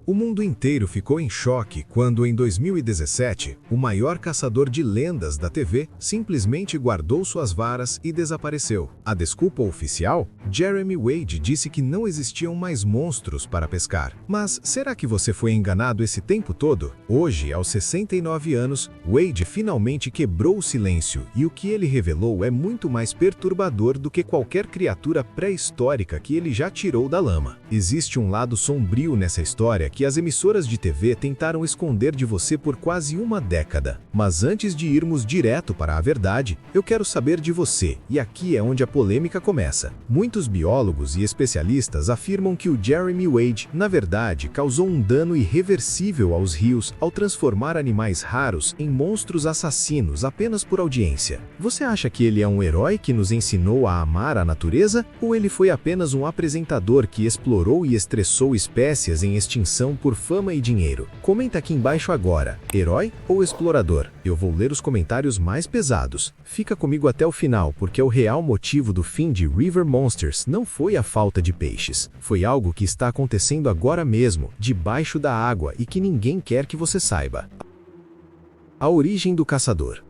O mundo inteiro ficou em choque quando, em 2017, o maior caçador de lendas da TV simplesmente guardou suas varas e desapareceu. A desculpa oficial? Jeremy Wade disse que não existiam mais monstros para pescar. Mas será que você foi enganado esse tempo todo? Hoje, aos 69 anos, Wade finalmente quebrou o silêncio e o que ele revelou é muito mais perturbador do que qualquer criatura pré-histórica que ele já tirou da lama. Existe um lado sombrio nessa história que as emissoras de TV tentaram esconder de você por quase uma década. Mas antes de irmos direto para a verdade, eu quero saber de você, e aqui é onde a polêmica começa. Muitos biólogos e especialistas afirmam que o Jeremy Wade, na verdade, causou um dano irreversível aos rios ao transformar animais raros em monstros assassinos apenas por audiência. Você acha que ele é um herói que nos ensinou a amar a natureza? Ou ele foi apenas um apresentador que explorou e estressou espécies em extinção por fama e dinheiro? Comenta aqui embaixo agora, herói ou explorador? Eu vou ler os comentários mais pesados. Fica comigo até o final, porque o real motivo do fim de River Monsters não foi a falta de peixes. Foi algo que está acontecendo agora mesmo, debaixo da água e que ninguém quer que você saiba. A origem do caçador.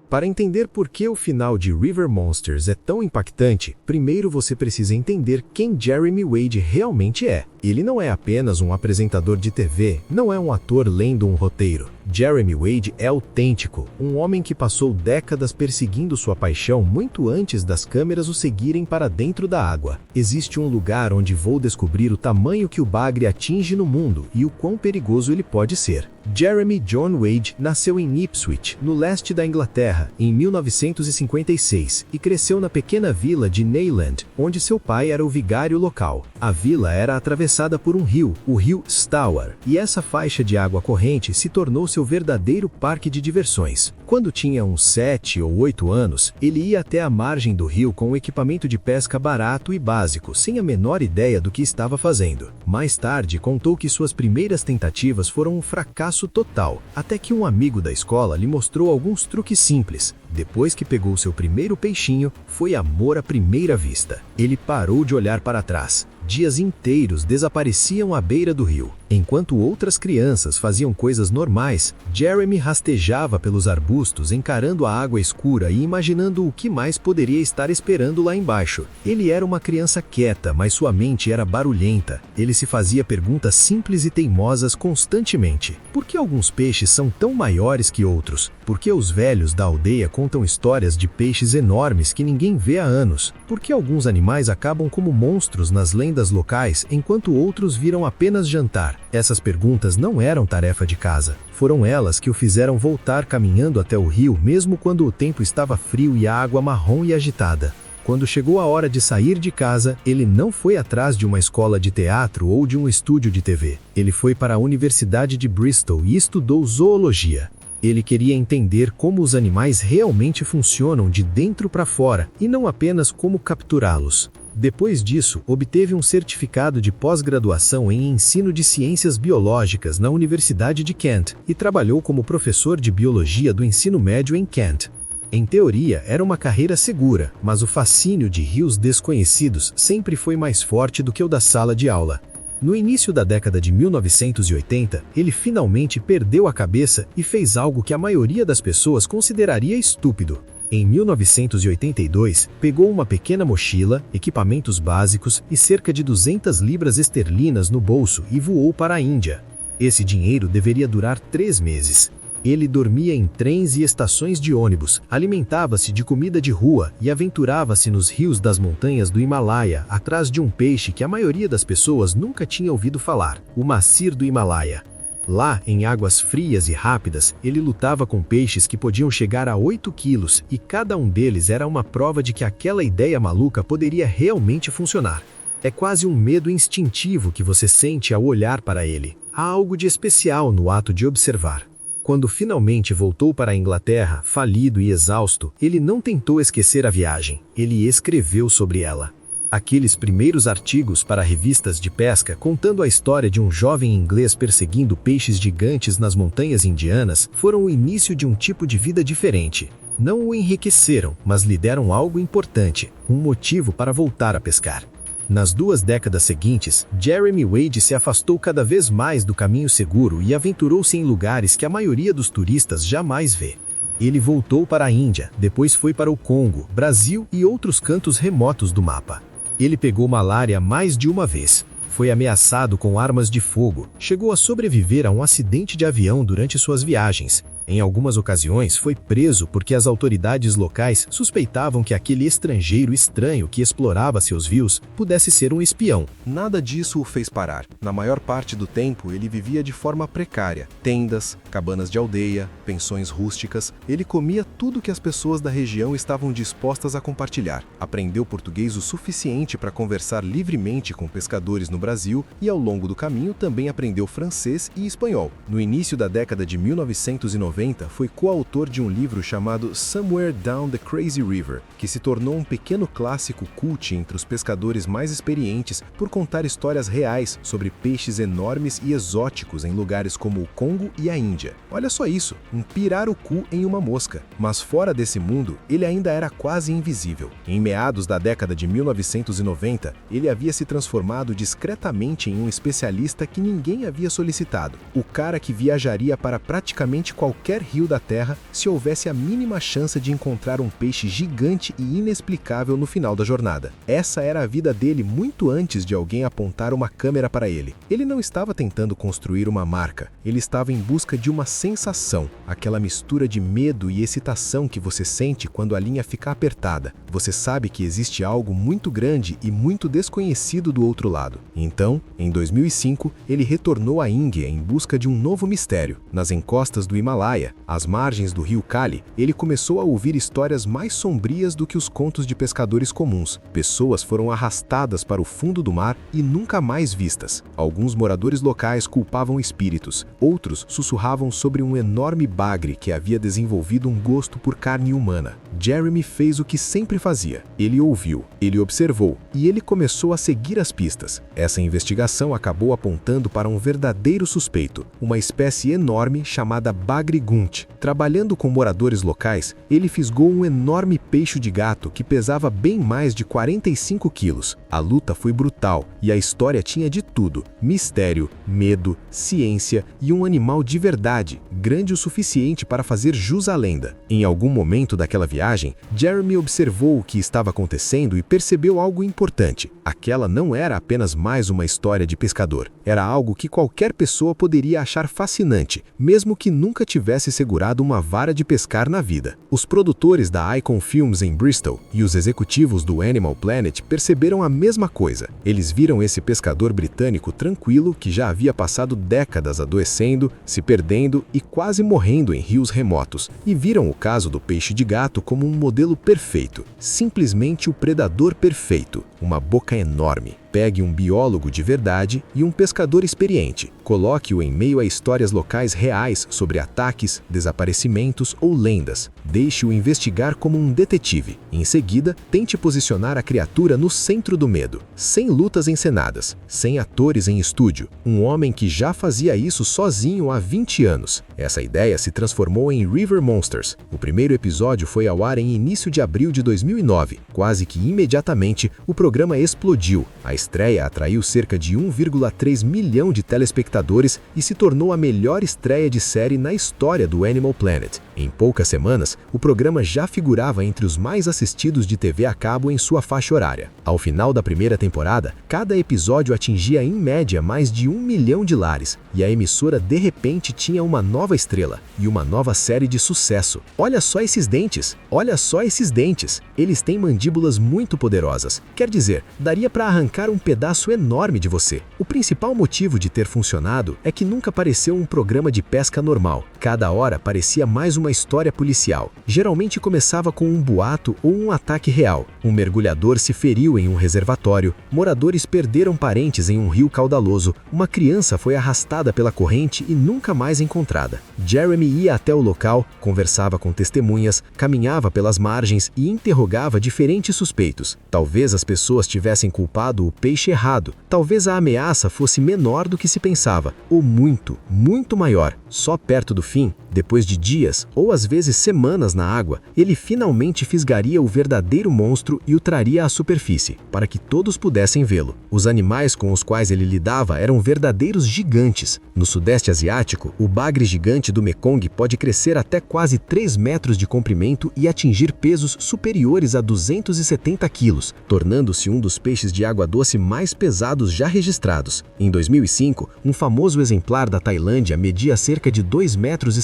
Para entender por que o final de River Monsters é tão impactante, primeiro você precisa entender quem Jeremy Wade realmente é. Ele não é apenas um apresentador de TV, não é um ator lendo um roteiro. Jeremy Wade é autêntico, um homem que passou décadas perseguindo sua paixão muito antes das câmeras o seguirem para dentro da água. Existe um lugar onde vou descobrir o tamanho que o bagre atinge no mundo e o quão perigoso ele pode ser. Jeremy John Wade nasceu em Ipswich, no leste da Inglaterra, em 1956 e cresceu na pequena vila de Neyland, onde seu pai era o vigário local. A vila era atravessada por um rio, o rio Stour, e essa faixa de água corrente se tornou seu verdadeiro parque de diversões. Quando tinha uns 7 ou 8 anos, ele ia até a margem do rio com um equipamento de pesca barato e básico, sem a menor ideia do que estava fazendo. Mais tarde, contou que suas primeiras tentativas foram um fracasso total, até que um amigo da escola lhe mostrou alguns truques simples. Depois que pegou seu primeiro peixinho, foi amor à primeira vista. Ele parou de olhar para trás. Dias inteiros desapareciam à beira do rio. Enquanto outras crianças faziam coisas normais, Jeremy rastejava pelos arbustos encarando a água escura e imaginando o que mais poderia estar esperando lá embaixo. Ele era uma criança quieta, mas sua mente era barulhenta. Ele se fazia perguntas simples e teimosas constantemente. Por que alguns peixes são tão maiores que outros? Por que os velhos da aldeia contam histórias de peixes enormes que ninguém vê há anos? Por que alguns animais acabam como monstros nas lendas locais, enquanto outros viram apenas jantar? Essas perguntas não eram tarefa de casa. Foram elas que o fizeram voltar caminhando até o rio, mesmo quando o tempo estava frio e a água marrom e agitada. Quando chegou a hora de sair de casa, ele não foi atrás de uma escola de teatro ou de um estúdio de TV. Ele foi para a Universidade de Bristol e estudou zoologia. Ele queria entender como os animais realmente funcionam de dentro para fora, e não apenas como capturá-los. Depois disso, obteve um certificado de pós-graduação em ensino de ciências biológicas na Universidade de Kent e trabalhou como professor de biologia do ensino médio em Kent. Em teoria, era uma carreira segura, mas o fascínio de rios desconhecidos sempre foi mais forte do que o da sala de aula. No início da década de 1980, ele finalmente perdeu a cabeça e fez algo que a maioria das pessoas consideraria estúpido. Em 1982, pegou uma pequena mochila, equipamentos básicos e cerca de 200 libras esterlinas no bolso e voou para a Índia. Esse dinheiro deveria durar 3 meses. Ele dormia em trens e estações de ônibus, alimentava-se de comida de rua e aventurava-se nos rios das montanhas do Himalaia atrás de um peixe que a maioria das pessoas nunca tinha ouvido falar, o macir do Himalaia. Lá, em águas frias e rápidas, ele lutava com peixes que podiam chegar a 8 quilos e cada um deles era uma prova de que aquela ideia maluca poderia realmente funcionar. É quase um medo instintivo que você sente ao olhar para ele. Há algo de especial no ato de observar. Quando finalmente voltou para a Inglaterra, falido e exausto, ele não tentou esquecer a viagem, ele escreveu sobre ela. Aqueles primeiros artigos para revistas de pesca contando a história de um jovem inglês perseguindo peixes gigantes nas montanhas indianas foram o início de um tipo de vida diferente. Não o enriqueceram, mas lhe deram algo importante, um motivo para voltar a pescar. Nas 2 décadas seguintes, Jeremy Wade se afastou cada vez mais do caminho seguro e aventurou-se em lugares que a maioria dos turistas jamais vê. Ele voltou para a Índia, depois foi para o Congo, Brasil e outros cantos remotos do mapa. Ele pegou malária mais de uma vez. Foi ameaçado com armas de fogo, chegou a sobreviver a um acidente de avião durante suas viagens. Em algumas ocasiões, foi preso porque as autoridades locais suspeitavam que aquele estrangeiro estranho que explorava seus rios pudesse ser um espião. Nada disso o fez parar. Na maior parte do tempo, ele vivia de forma precária. Tendas, cabanas de aldeia, pensões rústicas. Ele comia tudo que as pessoas da região estavam dispostas a compartilhar. Aprendeu português o suficiente para conversar livremente com pescadores no Brasil e, ao longo do caminho, também aprendeu francês e espanhol. No início da década de 1990, foi coautor de um livro chamado Somewhere Down the Crazy River, que se tornou um pequeno clássico cult entre os pescadores mais experientes por contar histórias reais sobre peixes enormes e exóticos em lugares como o Congo e a Índia. Olha só isso, um pirarucu em uma mosca. Mas fora desse mundo, ele ainda era quase invisível. Em meados da década de 1990, ele havia se transformado discretamente em um especialista que ninguém havia solicitado. O cara que viajaria para praticamente qualquer rio da Terra se houvesse a mínima chance de encontrar um peixe gigante e inexplicável no final da jornada. Essa era a vida dele muito antes de alguém apontar uma câmera para ele. Ele não estava tentando construir uma marca, ele estava em busca de uma sensação, aquela mistura de medo e excitação que você sente quando a linha fica apertada. Você sabe que existe algo muito grande e muito desconhecido do outro lado. Então, em 2005, ele retornou à Índia em busca de um novo mistério. Nas encostas do Himalaia, às margens do rio Kali, ele começou a ouvir histórias mais sombrias do que os contos de pescadores comuns. Pessoas foram arrastadas para o fundo do mar e nunca mais vistas. Alguns moradores locais culpavam espíritos, outros sussurravam sobre um enorme bagre que havia desenvolvido um gosto por carne humana. Jeremy fez o que sempre fazia. Ele ouviu, ele observou e ele começou a seguir as pistas. Essa investigação acabou apontando para um verdadeiro suspeito, uma espécie enorme chamada bagre gunt. Trabalhando com moradores locais, ele fisgou um enorme peixe de gato que pesava bem mais de 45 quilos. A luta foi brutal e a história tinha de tudo: mistério, medo, ciência e um animal de verdade, grande o suficiente para fazer jus à lenda. Em algum momento daquela viagem, Jeremy observou o que estava acontecendo e percebeu algo importante. Aquela não era apenas mais uma história de pescador. Era algo que qualquer pessoa poderia achar fascinante, mesmo que nunca tivesse segurado uma vara de pescar na vida. Os produtores da Icon Films em Bristol e os executivos do Animal Planet perceberam a mesma coisa. Eles viram esse pescador britânico tranquilo que já havia passado décadas adoecendo, se perdendo e quase morrendo em rios remotos, e viram o caso do peixe de gato como um modelo perfeito, simplesmente o predador perfeito, uma boca enorme. Pegue um biólogo de verdade e um pescador experiente. Coloque-o em meio a histórias locais reais sobre ataques, desaparecimentos ou lendas. Deixe-o investigar como um detetive. Em seguida, tente posicionar a criatura no centro do medo. Sem lutas encenadas, sem atores em estúdio. Um homem que já fazia isso sozinho há 20 anos. Essa ideia se transformou em River Monsters. O primeiro episódio foi ao ar em início de abril de 2009. Quase que imediatamente, o programa explodiu. A estreia atraiu cerca de 1,3 milhão de telespectadores e se tornou a melhor estreia de série na história do Animal Planet. Em poucas semanas, o programa já figurava entre os mais assistidos de TV a cabo em sua faixa horária. Ao final da primeira temporada, cada episódio atingia em média mais de 1 milhão de lares, e a emissora de repente tinha uma nova estrela e uma nova série de sucesso. Olha só esses dentes! Olha só esses dentes! Eles têm mandíbulas muito poderosas. Quer dizer, daria para arrancar um pedaço enorme de você. O principal motivo de ter funcionado é que nunca pareceu um programa de pesca normal. Cada hora parecia mais uma história policial. Geralmente começava com um boato ou um ataque real. Um mergulhador se feriu em um reservatório, moradores perderam parentes em um rio caudaloso, uma criança foi arrastada pela corrente e nunca mais encontrada. Jeremy ia até o local, conversava com testemunhas, caminhava pelas margens e interrogava diferentes suspeitos. Talvez as pessoas tivessem culpado o peixe errado, talvez a ameaça fosse menor do que se pensava, ou muito, muito maior. Só perto do fim, depois de dias ou às vezes semanas na água, ele finalmente fisgaria o verdadeiro monstro e o traria à superfície, para que todos pudessem vê-lo. Os animais com os quais ele lidava eram verdadeiros gigantes. No Sudeste Asiático, o bagre gigante do Mekong pode crescer até quase 3 metros de comprimento e atingir pesos superiores a 270 quilos, tornando-se um dos peixes de água doce mais pesados já registrados. Em 2005, um famoso exemplar da Tailândia media cerca de 2,70 metros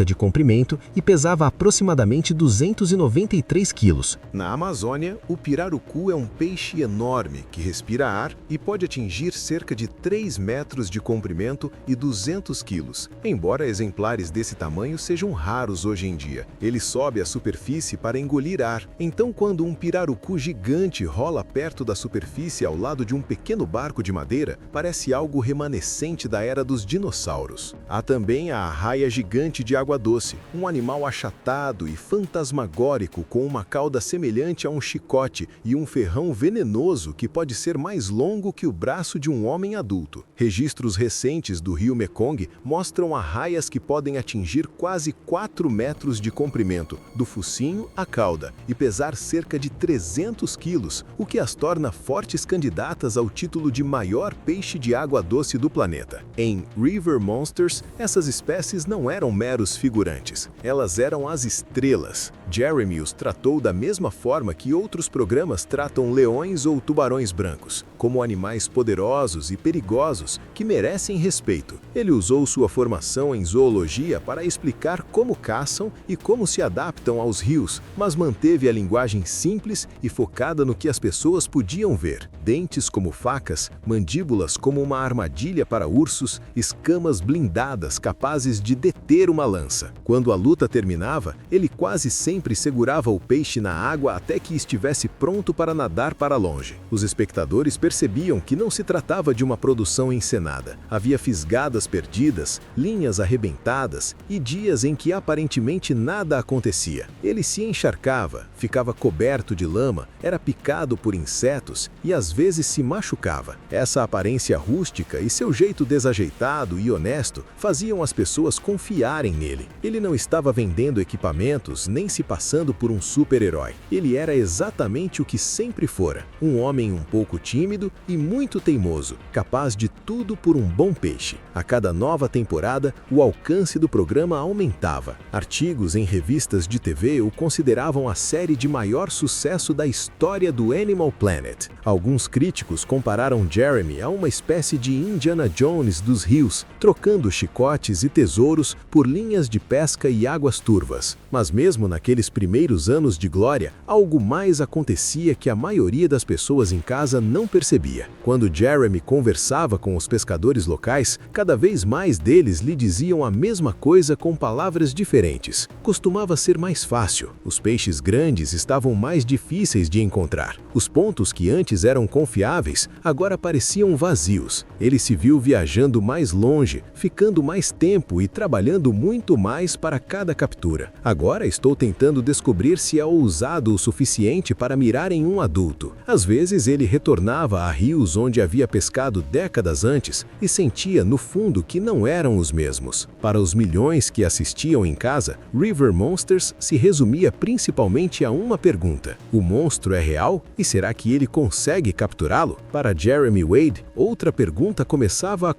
de comprimento e pesava aproximadamente 293 quilos. Na Amazônia, o pirarucu é um peixe enorme que respira ar e pode atingir cerca de 3 metros de comprimento e 200 quilos. Embora exemplares desse tamanho sejam raros hoje em dia, ele sobe à superfície para engolir ar. Então, quando um pirarucu gigante rola perto da superfície ao lado de um pequeno barco de madeira, parece algo remanescente da era dos dinossauros. Há também a arraia gigante de água doce, um animal achatado e fantasmagórico com uma cauda semelhante a um chicote e um ferrão venenoso que pode ser mais longo que o braço de um homem adulto. Registros recentes do rio Mekong mostram arraias que podem atingir quase 4 metros de comprimento, do focinho à cauda, e pesar cerca de 300 quilos, o que as torna fortes candidatas ao título de maior peixe de água doce do planeta. Em River Monsters, essas espécies não eram meros figurantes, elas eram as estrelas. Jeremy os tratou da mesma forma que outros programas tratam leões ou tubarões brancos, como animais poderosos e perigosos que merecem respeito. Ele usou sua formação em zoologia para explicar como caçam e como se adaptam aos rios, mas manteve a linguagem simples e focada no que as pessoas podiam ver. Dentes como facas, mandíbulas como uma armadilha para ursos, escamas blindadas capazes de deter uma lança. Quando a luta terminava, ele quase sempre segurava o peixe na água até que estivesse pronto para nadar para longe. Os espectadores percebiam que não se tratava de uma produção encenada. Havia fisgadas perdidas, linhas arrebentadas e dias em que aparentemente nada acontecia. Ele se encharcava, ficava coberto de lama, era picado por insetos e às vezes se machucava. Essa aparência rústica e seu jeito desajeitado e honesto faziam as pessoas confiarem nele. Ele não estava vendendo equipamentos nem se passando por um super-herói. Ele era exatamente o que sempre fora, um homem um pouco tímido e muito teimoso, capaz de tudo por um bom peixe. A cada nova temporada, o alcance do programa aumentava. Artigos em revistas de TV o consideravam a série de maior sucesso da história do Animal Planet. Alguns críticos compararam Jeremy a uma espécie de Indiana Jones dos rios, trocando chicotes e tesouros por linhas de pesca e águas turvas. Mas mesmo naqueles primeiros anos de glória, algo mais acontecia que a maioria das pessoas em casa não percebia. Quando Jeremy conversava com os pescadores locais, cada vez mais deles lhe diziam a mesma coisa com palavras diferentes. Costumava ser mais fácil. Os peixes grandes estavam mais difíceis de encontrar. Os pontos que antes eram confiáveis, agora pareciam vazios. Ele se viu viajando mais longe, ficando mais tempo e trabalhando muito mais para cada captura. Agora estou tentando descobrir se é ousado o suficiente para mirar em um adulto. Às vezes ele retornava a rios onde havia pescado décadas antes e sentia no fundo que não eram os mesmos. Para os milhões que assistiam em casa, River Monsters se resumia principalmente a uma pergunta: o monstro é real e será que ele consegue capturá-lo? Para Jeremy Wade, outra pergunta começava a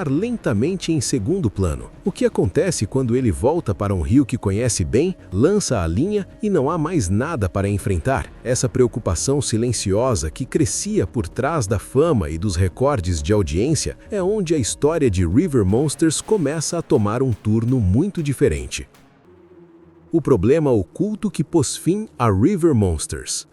lentamente em segundo plano. O que acontece quando ele volta para um rio que conhece bem, lança a linha e não há mais nada para enfrentar? Essa preocupação silenciosa que crescia por trás da fama e dos recordes de audiência é onde a história de River Monsters começa a tomar um turno muito diferente. O problema oculto que pôs fim a River Monsters.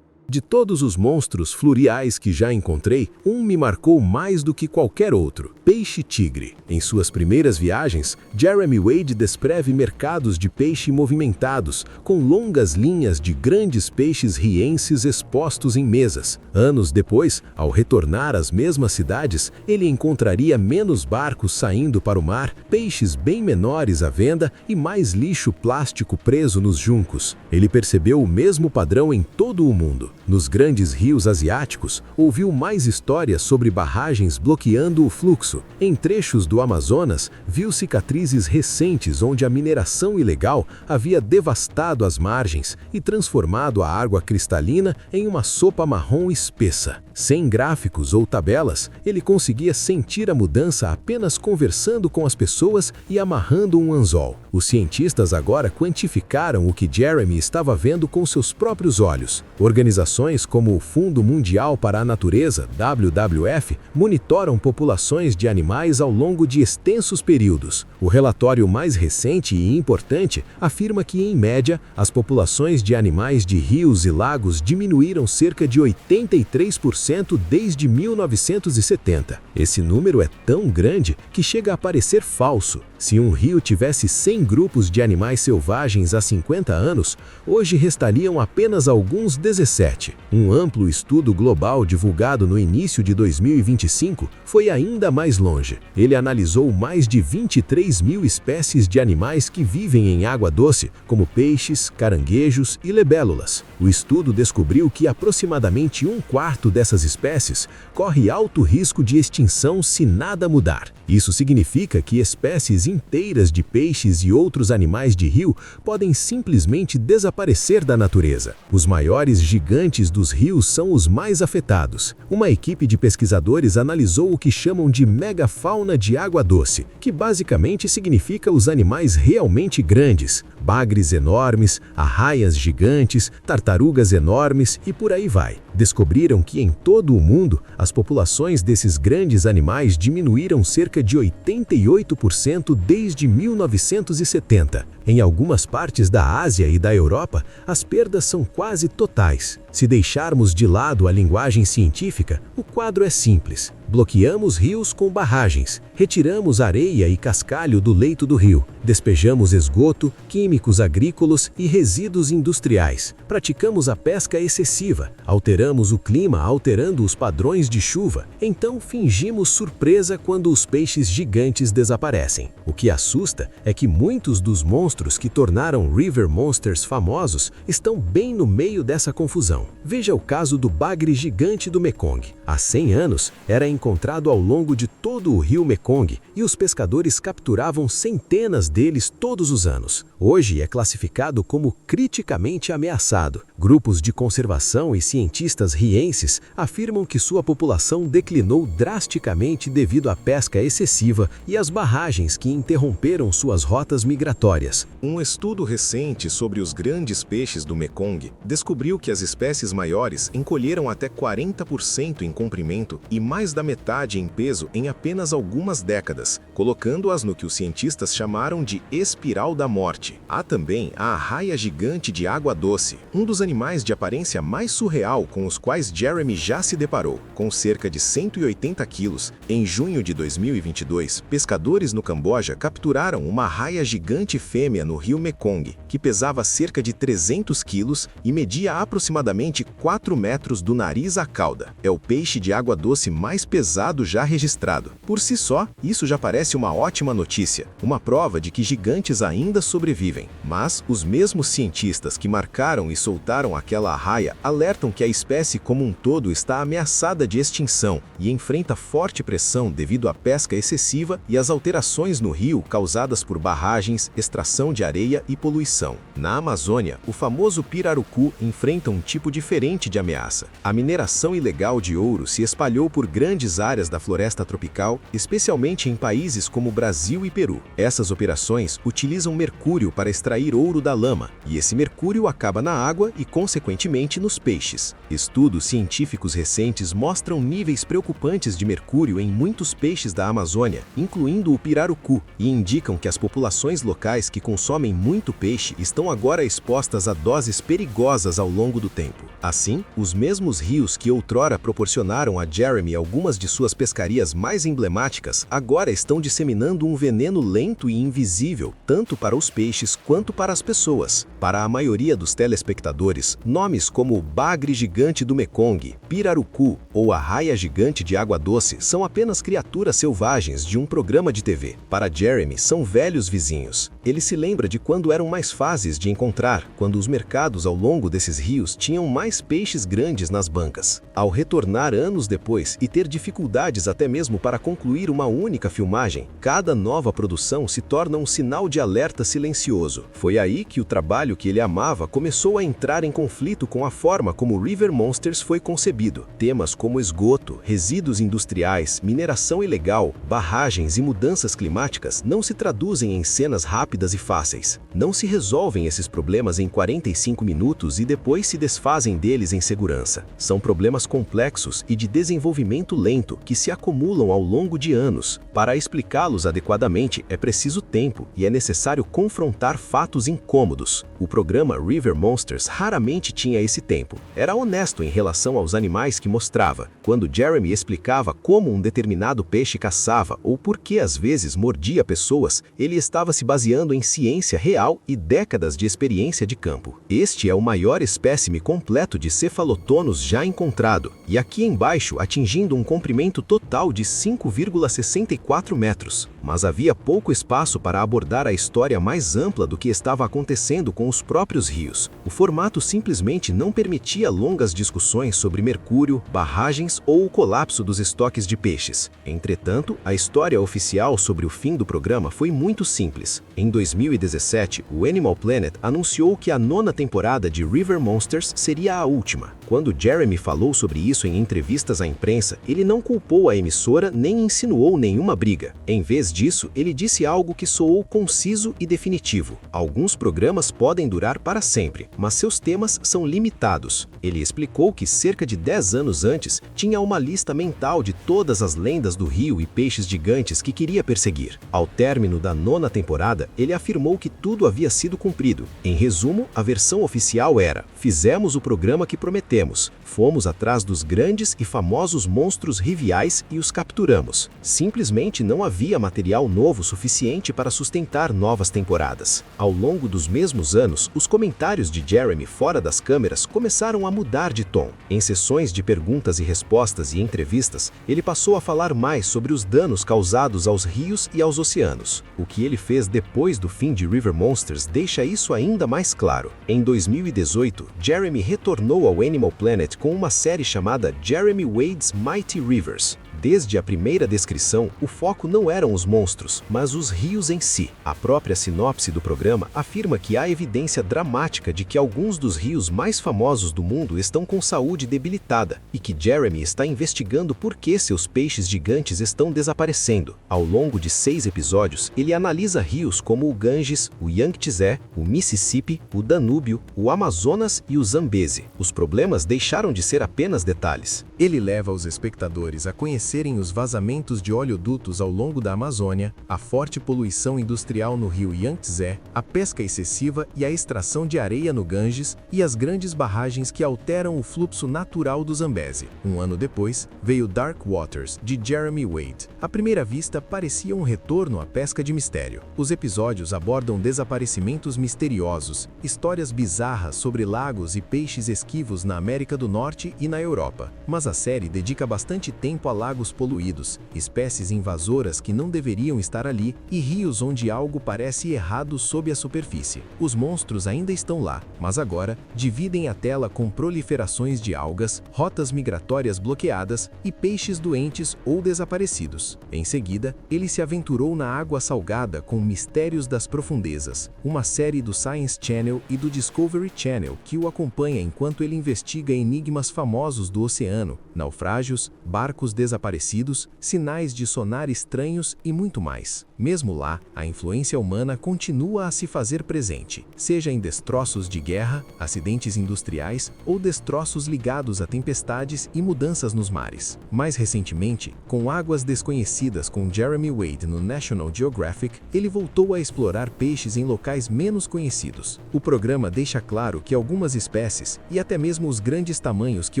De todos os monstros fluviais que já encontrei, um me marcou mais do que qualquer outro: peixe-tigre. Em suas primeiras viagens, Jeremy Wade descreve mercados de peixe movimentados, com longas linhas de grandes peixes rienses expostos em mesas. Anos depois, ao retornar às mesmas cidades, ele encontraria menos barcos saindo para o mar, peixes bem menores à venda e mais lixo plástico preso nos juncos. Ele percebeu o mesmo padrão em todo o mundo. Nos grandes rios asiáticos, ouviu mais histórias sobre barragens bloqueando o fluxo. Em trechos do Amazonas, viu cicatrizes recentes onde a mineração ilegal havia devastado as margens e transformado a água cristalina em uma sopa marrom espessa. Sem gráficos ou tabelas, ele conseguia sentir a mudança apenas conversando com as pessoas e amarrando um anzol. Os cientistas agora quantificaram o que Jeremy estava vendo com seus próprios olhos. Organizações como o Fundo Mundial para a Natureza, WWF, monitoram populações de animais ao longo de extensos períodos. O relatório mais recente e importante afirma que, em média, as populações de animais de rios e lagos diminuíram cerca de 83% desde 1970. Esse número é tão grande que chega a parecer falso. Se um rio tivesse 100 grupos de animais selvagens há 50 anos, hoje restariam apenas alguns 17. Um amplo estudo global divulgado no início de 2025 foi ainda mais longe. Ele analisou mais de 23 mil espécies de animais que vivem em água doce, como peixes, caranguejos e libélulas. O estudo descobriu que aproximadamente um quarto dessas espécies corre alto risco de extinção se nada mudar. Isso significa que espécies inteiras de peixes e outros animais de rio podem simplesmente desaparecer da natureza. Os maiores gigantes dos rios são os mais afetados. Uma equipe de pesquisadores analisou o que chamam de megafauna de água doce, que basicamente significa os animais realmente grandes, bagres enormes, arraias gigantes, tartarugas enormes e por aí vai. Descobriram que em todo o mundo, as populações desses grandes animais diminuíram cerca de 88% desde 1970. Em algumas partes da Ásia e da Europa, as perdas são quase totais. Se deixarmos de lado a linguagem científica, o quadro é simples. Bloqueamos rios com barragens, retiramos areia e cascalho do leito do rio, despejamos esgoto, químicos agrícolas e resíduos industriais, praticamos a pesca excessiva, alteramos o clima alterando os padrões de chuva, então fingimos surpresa quando os peixes gigantes desaparecem. O que assusta é que muitos dos monstros que tornaram River Monsters famosos estão bem no meio dessa confusão. Veja o caso do bagre gigante do Mekong. Há 100 anos, era encontrado ao longo de todo o rio Mekong e os pescadores capturavam centenas deles todos os anos. Hoje é classificado como criticamente ameaçado. Grupos de conservação e cientistas rienses afirmam que sua população declinou drasticamente devido à pesca excessiva e às barragens que interromperam suas rotas migratórias. Um estudo recente sobre os grandes peixes do Mekong descobriu que as espécies maiores encolheram até 40% em comprimento e mais da metade em peso em apenas algumas décadas, colocando-as no que os cientistas chamaram de espiral da morte. Há também a arraia gigante de água doce, um dos animais de aparência mais surreal com os quais Jeremy já se deparou. Com cerca de 180 quilos, em junho de 2022, pescadores no Camboja capturaram uma arraia gigante fêmea no rio Mekong, que pesava cerca de 300 quilos e media aproximadamente 4 metros do nariz à cauda. É o peixe de água doce mais pesado já registrado. Por si só, isso já parece uma ótima notícia, uma prova de que gigantes ainda sobrevivem. Mas os mesmos cientistas que marcaram e soltaram aquela arraia alertam que a espécie como um todo está ameaçada de extinção e enfrenta forte pressão devido à pesca excessiva e às alterações no rio causadas por barragens, extração de areia e poluição. Na Amazônia, o famoso pirarucu enfrenta um tipo diferente de ameaça. A mineração ilegal de ouro se espalhou por grandes áreas da floresta tropical, especialmente em países como Brasil e Peru. Essas operações utilizam mercúrio para extrair ouro da lama, e esse mercúrio acaba na água e, consequentemente, nos peixes. Estudos científicos recentes mostram níveis preocupantes de mercúrio em muitos peixes da Amazônia, incluindo o pirarucu, e indicam que as populações locais que consomem muito peixe estão agora expostas a doses perigosas ao longo do tempo. Assim, os mesmos rios que outrora proporcionaram a Jeremy algumas de suas pescarias mais emblemáticas, agora estão disseminando um veneno lento e invisível, tanto para os peixes quanto para as pessoas. Para a maioria dos telespectadores, nomes como o bagre gigante do Mekong, pirarucu ou arraia gigante de água doce são apenas criaturas selvagens de um programa de TV. Para Jeremy, são velhos vizinhos. Ele se lembra de quando eram mais fáceis de encontrar, quando os mercados ao longo desses rios tinham mais peixes grandes nas bancas. Ao retornar anos depois e ter dificuldades até mesmo para concluir uma única filmagem, cada nova produção se torna um sinal de alerta silencioso. Foi aí que o trabalho que ele amava começou a entrar em conflito com a forma como River Monsters foi concebido. Temas como esgoto, resíduos industriais, mineração ilegal, barragens e mudanças climáticas não se traduzem em cenas rápidas e fáceis. Não se resolvem esses problemas em 45 minutos e depois se desfazem deles em segurança. São problemas complexos e de desenvolvimento lento que se acumulam ao longo de anos. Para explicá-los adequadamente é preciso tempo e é necessário confrontar fatos incômodos. O programa River Monsters raramente tinha esse tempo. Era honesto em relação aos animais que mostrava. Quando Jeremy explicava como um determinado peixe caçava ou por que às vezes mordia pessoas, ele estava se baseando em ciência real e décadas de experiência de campo. Este é o maior espécime completo de cefalotonos já encontrado, e aqui embaixo atingindo um comprimento total de 5,64 metros. Mas havia pouco espaço para abordar a história mais ampla do que estava acontecendo com os próprios rios. O formato simplesmente não permitia longas discussões sobre mercúrio, barragens ou o colapso dos estoques de peixes. Entretanto, a história oficial sobre o fim do programa foi muito simples. Em 2017, o Animal Planet anunciou que a 9ª temporada de River Monsters seria a última. Quando Jeremy falou sobre isso em entrevistas à imprensa, ele não culpou a emissora nem insinuou nenhuma briga. Em vez disso, ele disse algo que soou conciso e definitivo. Alguns programas podem durar para sempre, mas seus temas são limitados. Ele explicou que cerca de 10 anos antes, tinha uma lista mental de todas as lendas do rio e peixes gigantes que queria perseguir. Ao término da 9ª temporada, ele afirmou que tudo havia sido cumprido. Em resumo, a versão oficial era: fizemos o programa que prometemos, fomos atrás dos grandes e famosos monstros riviais e os capturamos. Simplesmente não havia material novo suficiente para sustentar novas temporadas. Ao longo dos mesmos anos, os comentários de Jeremy fora das câmeras começaram a mudar de tom. Em sessões de perguntas e respostas e entrevistas, ele passou a falar mais sobre os danos causados aos rios e aos oceanos. O que ele fez depois do fim de River Monsters deixa isso ainda mais claro. Em 2018, Jeremy retornou ao Animal Planet com uma série chamada Jeremy Wade's Mighty Rivers. Desde a primeira descrição, o foco não eram os monstros, mas os rios em si. A própria sinopse do programa afirma que há evidência dramática de que alguns dos rios mais famosos do mundo estão com saúde debilitada e que Jeremy está investigando por que seus peixes gigantes estão desaparecendo. Ao longo de 6 episódios, ele analisa rios como o Ganges, o Yangtze, o Mississippi, o Danúbio, o Amazonas e o Zambeze. Os problemas deixaram de ser apenas detalhes. Ele leva os espectadores a conhecerem os vazamentos de oleodutos ao longo da Amazônia, a forte poluição industrial no rio Yangtze, a pesca excessiva e a extração de areia no Ganges e as grandes barragens que alteram o fluxo natural do Zambeze. Um ano depois, veio Dark Waters, de Jeremy Wade. À primeira vista, parecia um retorno à pesca de mistério. Os episódios abordam desaparecimentos misteriosos, histórias bizarras sobre lagos e peixes esquivos na América do Norte e na Europa. Mas a série dedica bastante tempo a lagos poluídos, espécies invasoras que não deveriam estar ali e rios onde algo parece errado sob a superfície. Os monstros ainda estão lá, mas agora dividem a tela com proliferações de algas, rotas migratórias bloqueadas e peixes doentes ou desaparecidos. Em seguida, ele se aventurou na água salgada com Mistérios das Profundezas, uma série do Science Channel e do Discovery Channel que o acompanha enquanto ele investiga enigmas famosos do oceano, naufrágios, barcos desaparecidos, sinais de sonar estranhos e muito mais. Mesmo lá, a influência humana continua a se fazer presente, seja em destroços de guerra, acidentes industriais ou destroços ligados a tempestades e mudanças nos mares. Mais recentemente, com Águas Desconhecidas com Jeremy Wade no National Geographic, ele voltou a explorar peixes em locais menos conhecidos. O programa deixa claro que algumas espécies, e até mesmo os grandes tamanhos que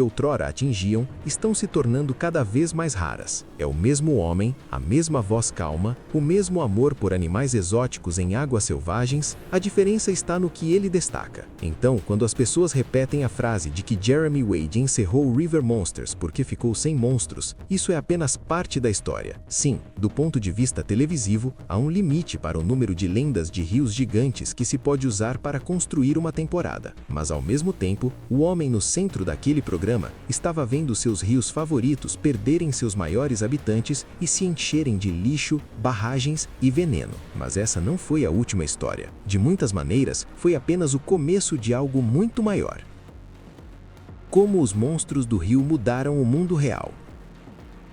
outrora atingiam, estão se tornando cada vez mais raras. É o mesmo homem, a mesma voz calma, o mesmo amor por animais exóticos em águas selvagens, a diferença está no que ele destaca. Então, quando as pessoas repetem a frase de que Jeremy Wade encerrou River Monsters porque ficou sem monstros, isso é apenas parte da história. Sim, do ponto de vista televisivo, há um limite para o número de lendas de rios gigantes que se pode usar para construir uma temporada. Mas ao mesmo tempo, o homem no centro daquele programa estava vendo seus rios favoritos perderem seus maiores habitantes e se encherem de lixo, barragens e veneno. Mas essa não foi a última história. De muitas maneiras, foi apenas o começo de algo muito maior. Como os monstros do rio mudaram o mundo real.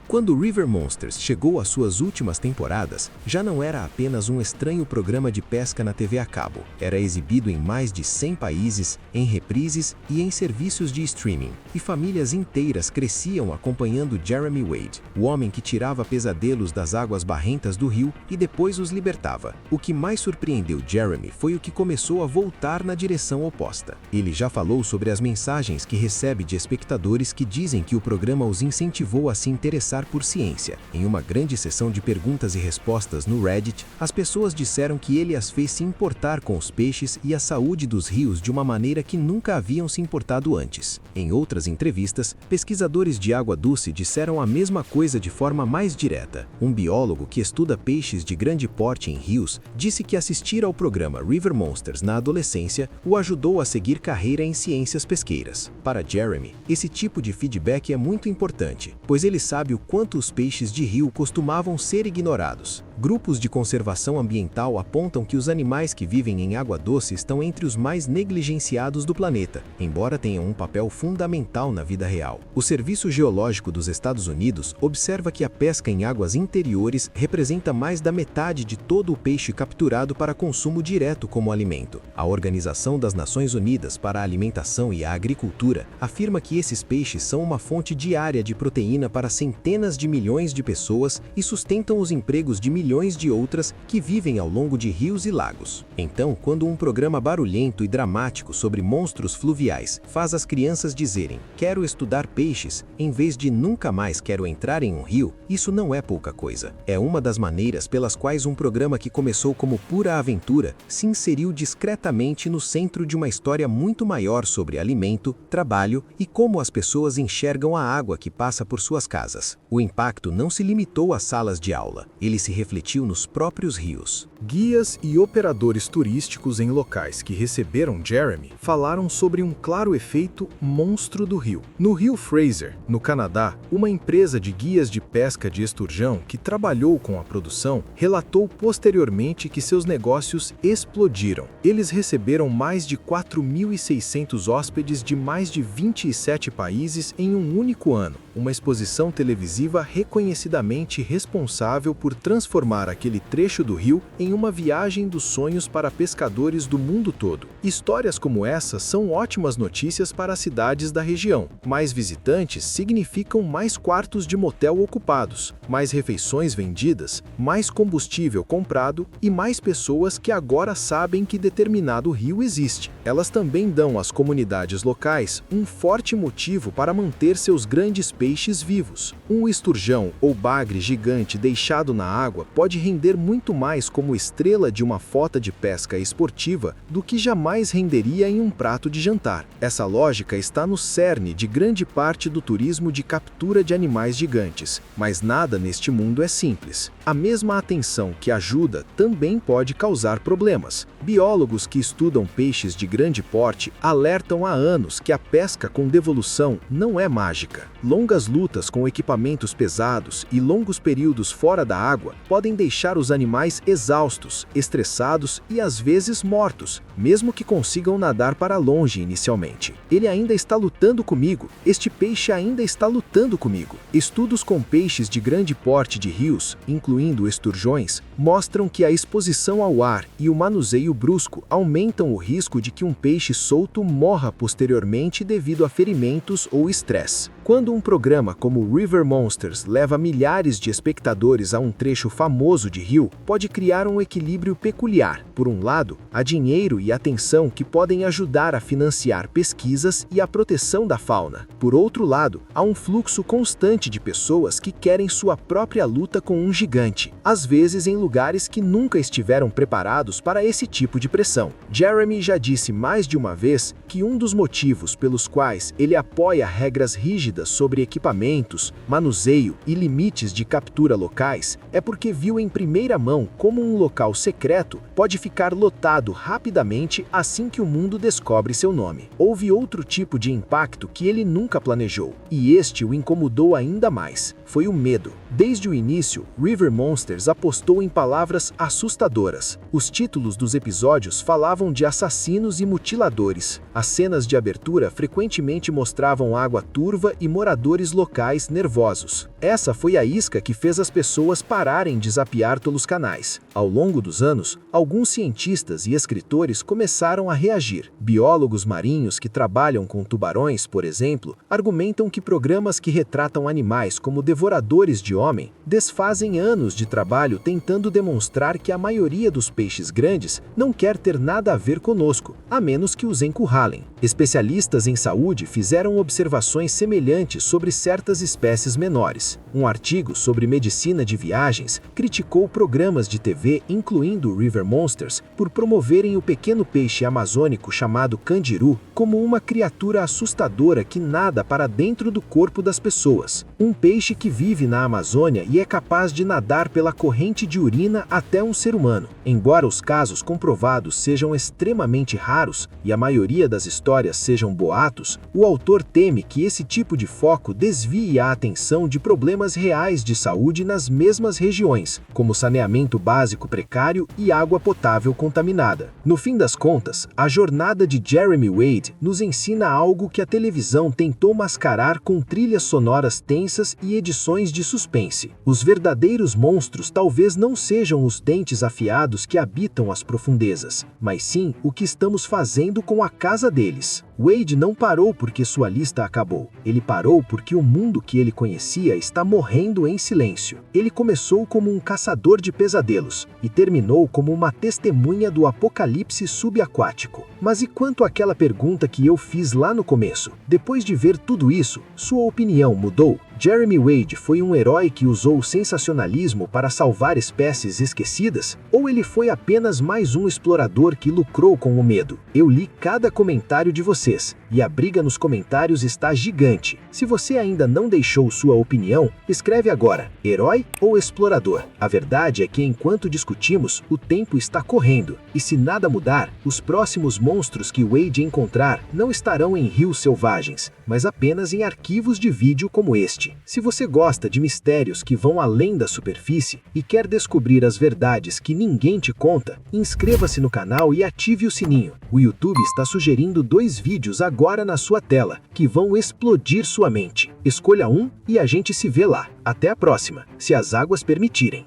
Quando River Monsters chegou às suas últimas temporadas, já não era apenas um estranho programa de pesca na TV a cabo. Era exibido em mais de 100 países, em reprises e em serviços de streaming. E famílias inteiras cresciam acompanhando Jeremy Wade, o homem que tirava pesadelos das águas barrentas do rio e depois os libertava. O que mais surpreendeu Jeremy foi o que começou a voltar na direção oposta. Ele já falou sobre as mensagens que recebe de espectadores que dizem que o programa os incentivou a se interessar por ciência. Em uma grande sessão de perguntas e respostas no Reddit, as pessoas disseram que ele as fez se importar com os peixes e a saúde dos rios de uma maneira que nunca haviam se importado antes. Em outras entrevistas, pesquisadores de água doce disseram a mesma coisa de forma mais direta. Um biólogo que estuda peixes de grande porte em rios disse que assistir ao programa River Monsters na adolescência o ajudou a seguir carreira em ciências pesqueiras. Para Jeremy, esse tipo de feedback é muito importante, pois ele sabe o quanto os peixes de rio costumavam ser ignorados. Grupos de conservação ambiental apontam que os animais que vivem em água doce estão entre os mais negligenciados do planeta, embora tenham um papel fundamental na vida real. O Serviço Geológico dos Estados Unidos observa que a pesca em águas interiores representa mais da metade de todo o peixe capturado para consumo direto como alimento. A Organização das Nações Unidas para a Alimentação e a Agricultura afirma que esses peixes são uma fonte diária de proteína para centenas de milhões de pessoas e sustentam os empregos de milhões de outras que vivem ao longo de rios e lagos. Então, quando um programa barulhento e dramático sobre monstros fluviais faz as crianças dizerem "quero estudar peixes" em vez de "nunca mais quero entrar em um rio", isso não é pouca coisa. É uma das maneiras pelas quais um programa que começou como pura aventura se inseriu discretamente no centro de uma história muito maior sobre alimento, trabalho e como as pessoas enxergam a água que passa por suas casas. O impacto não se limitou às salas de aula, ele se refletiu nos próprios rios. Guias e operadores turísticos em locais que receberam Jeremy falaram sobre um claro efeito monstro do rio. No rio Fraser, no Canadá, uma empresa de guias de pesca de esturjão que trabalhou com a produção relatou posteriormente que seus negócios explodiram. Eles receberam mais de 4.600 hóspedes de mais de 27 países em um único ano, uma exposição televisiva reconhecidamente responsável por transformar aquele trecho do rio em uma viagem dos sonhos para pescadores do mundo todo. Histórias como essa são ótimas notícias para as cidades da região. Mais visitantes significam mais quartos de motel ocupados, mais refeições vendidas, mais combustível comprado e mais pessoas que agora sabem que determinado rio existe. Elas também dão às comunidades locais um forte motivo para manter seus grandes peixes vivos. Um esturjão ou bagre gigante deixado na água pode render muito mais como estrela de uma frota de pesca esportiva do que jamais renderia em um prato de jantar. Essa lógica está no cerne de grande parte do turismo de captura de animais gigantes, mas nada neste mundo é simples. A mesma atenção que ajuda também pode causar problemas. Biólogos que estudam peixes de grande porte alertam há anos que a pesca com devolução não é mágica. Longas lutas com equipamentos pesados e longos períodos fora da água podem deixar os animais exaustos, estressados e às vezes mortos, mesmo que consigam nadar para longe inicialmente. Ele ainda está lutando comigo, este peixe ainda está lutando comigo. Estudos com peixes de grande porte de rios, incluindo esturjões, mostram que a exposição ao ar e o manuseio brusco aumentam o risco de que um peixe solto morra posteriormente devido a ferimentos ou estresse. Quando um programa como River Monsters leva milhares de espectadores a um trecho famoso famoso de Hill pode criar um equilíbrio peculiar. Por um lado, há dinheiro e atenção que podem ajudar a financiar pesquisas e a proteção da fauna. Por outro lado, há um fluxo constante de pessoas que querem sua própria luta com um gigante, às vezes em lugares que nunca estiveram preparados para esse tipo de pressão. Jeremy já disse mais de uma vez que um dos motivos pelos quais ele apoia regras rígidas sobre equipamentos, manuseio e limites de captura locais é porque viu em primeira mão como um local secreto pode ficar lotado rapidamente assim que o mundo descobre seu nome. Houve outro tipo de impacto que ele nunca planejou, e este o incomodou ainda mais. Foi o medo. Desde o início, River Monsters apostou em palavras assustadoras. Os títulos dos episódios falavam de assassinos e mutiladores. As cenas de abertura frequentemente mostravam água turva e moradores locais nervosos. Essa foi a isca que fez as pessoas pararem de zapear pelos canais. Ao longo dos anos, alguns cientistas e escritores começaram a reagir. Biólogos marinhos que trabalham com tubarões, por exemplo, argumentam que programas que retratam animais como devoradores de homem desfazem anos de trabalho tentando demonstrar que a maioria dos peixes grandes não quer ter nada a ver conosco, a menos que os encurralem. Especialistas em saúde fizeram observações semelhantes sobre certas espécies menores. Um artigo sobre medicina de viagens criticou programas de TV, incluindo River Monsters, por promoverem o pequeno peixe amazônico chamado candiru como uma criatura assustadora que nada para dentro do corpo das pessoas. Um peixe que vive na Amazônia e é capaz de nadar pela corrente de urina até um ser humano. Embora os casos comprovados sejam extremamente raros e a maioria das histórias sejam boatos, o autor teme que esse tipo de foco desvie a atenção de problemas reais de saúde nas mesmas regiões, como saneamento básico precário e água potável contaminada. No fim das contas, a jornada de Jeremy Wade nos ensina algo que a televisão tentou mascarar com trilhas sonoras tensas e edições de suspense. Os verdadeiros monstros talvez não sejam os dentes afiados que habitam as profundezas, mas sim o que estamos fazendo com a casa deles. Wade não parou porque sua lista acabou. Ele parou porque o mundo que ele conhecia está morrendo em silêncio. Ele começou como um caçador de pesadelos e terminou como uma testemunha do apocalipse subaquático. Mas e quanto àquela pergunta que eu fiz lá no começo? Depois de ver tudo isso, sua opinião mudou? Jeremy Wade foi um herói que usou o sensacionalismo para salvar espécies esquecidas? Ou ele foi apenas mais um explorador que lucrou com o medo? Eu li cada comentário de vocês, e a briga nos comentários está gigante. Se você ainda não deixou sua opinião, escreve agora, herói ou explorador? A verdade é que enquanto discutimos, o tempo está correndo, e se nada mudar, os próximos monstros que Wade encontrar não estarão em rios selvagens, mas apenas em arquivos de vídeo como este. Se você gosta de mistérios que vão além da superfície e quer descobrir as verdades que ninguém te conta, inscreva-se no canal e ative o sininho. O YouTube está sugerindo 2 vídeos agora na sua tela, que vão explodir sua mente. Escolha um e a gente se vê lá. Até a próxima, se as águas permitirem.